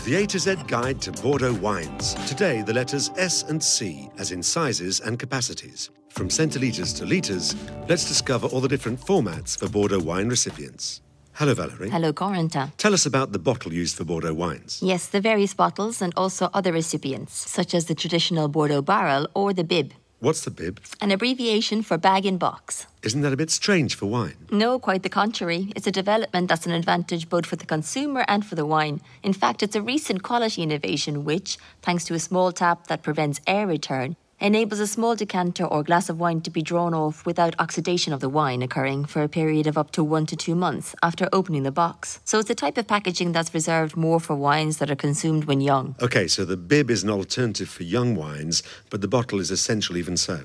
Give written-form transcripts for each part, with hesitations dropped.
The A to Z guide to Bordeaux wines. Today, the letters S and C, as in sizes and capacities. From centilitres to litres, let's discover all the different formats for Bordeaux wine recipients. Hello, Valerie. Hello, Corentin. Tell us about the bottle used for Bordeaux wines. Yes, the various bottles and also other recipients, such as the traditional Bordeaux barrel or the BIB. What's the BIB? An abbreviation for bag-in-box. Isn't that a bit strange for wine? No, quite the contrary. It's a development that's an advantage both for the consumer and for the wine. In fact, it's a recent quality innovation which, thanks to a small tap that prevents air return, enables a small decanter or glass of wine to be drawn off without oxidation of the wine occurring for a period of up to 1 to 2 months after opening the box. So it's a type of packaging that's reserved more for wines that are consumed when young. OK, so the BIB is an alternative for young wines, but the bottle is essential even so.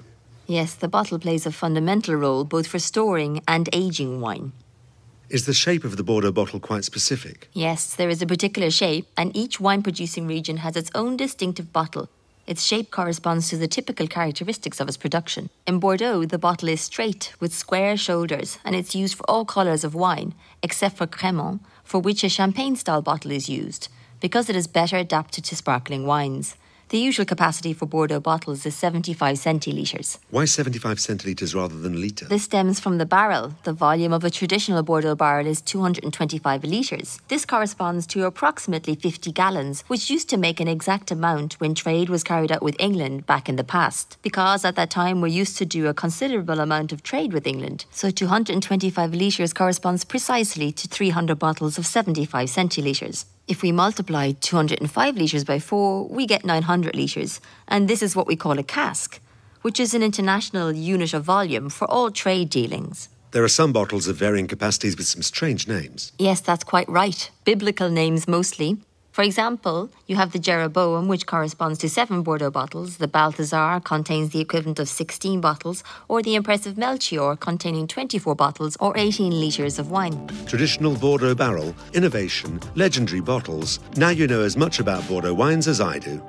Yes, the bottle plays a fundamental role both for storing and aging wine. Is the shape of the Bordeaux bottle quite specific? Yes, there is a particular shape, and each wine-producing region has its own distinctive bottle. Its shape corresponds to the typical characteristics of its production. In Bordeaux, the bottle is straight with square shoulders, and it's used for all colours of wine, except for Crémant, for which a champagne-style bottle is used, because it is better adapted to sparkling wines. The usual capacity for Bordeaux bottles is 75 centilitres. Why 75 centilitres rather than litre? This stems from the barrel. The volume of a traditional Bordeaux barrel is 225 litres. This corresponds to approximately 50 gallons, which used to make an exact amount when trade was carried out with England back in the past, because at that time we used to do a considerable amount of trade with England. So 225 litres corresponds precisely to 300 bottles of 75 centilitres. If we multiply 205 litres by 4, we get 900 litres, and this is what we call a cask, which is an international unit of volume for all trade dealings. There are some bottles of varying capacities with some strange names. Yes, that's quite right. Biblical names mostly. For example, you have the Jeroboam, which corresponds to 7 Bordeaux bottles, the Balthazar contains the equivalent of 16 bottles, or the impressive Melchior containing 24 bottles or 18 litres of wine. Traditional Bordeaux barrel, innovation, legendary bottles. Now you know as much about Bordeaux wines as I do.